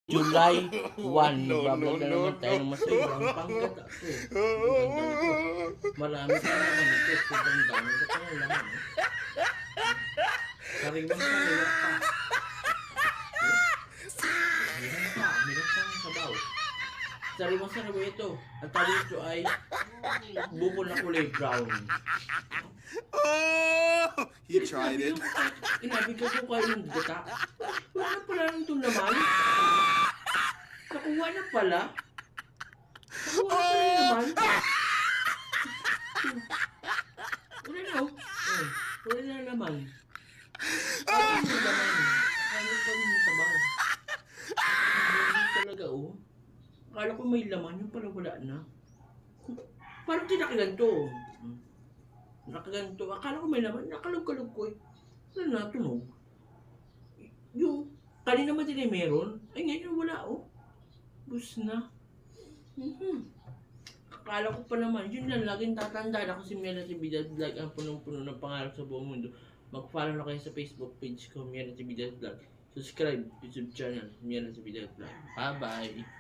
July 1, magbablog na naman tayo ng masaya. Ang panggat ako. Ang ganda nito. Marami pa naman ito. Sobrang dami. Ito pa yung laman. Sariwang-sariwa pa. Meron pang sabaw. Sariwang-sariwa ito. Ang tawag ito ay bukol na kulay brown. Oh, he tried it. Inabi ko kung kayo ng gata. Wala na pala nang itong laman. Nakuha na pala. Nakuha na pala yung laman. Wala na oh. Wala na laman. Wala na laman. Wala pa yung sabaw. Hindi talaga oh. Akala ko may laman, yung pala wala na. Parang tinakiganto. Nakaganto. Akala ko may laman. Nakalog-kalog ko eh. Wala na, tunog. Yung kanina ba din meron? Ay ngayon wala oh. Bus na. Akala ko pa naman. Yun lang, laging tatandaan ako si Mia Natividad Vlog. Ang punong-puno ng pangarap sa buong mundo. Mag-follow na kayo sa Facebook page ko, Mia Natividad Vlog. Subscribe YouTube channel, Mia Natividad Vlog. Bye-bye!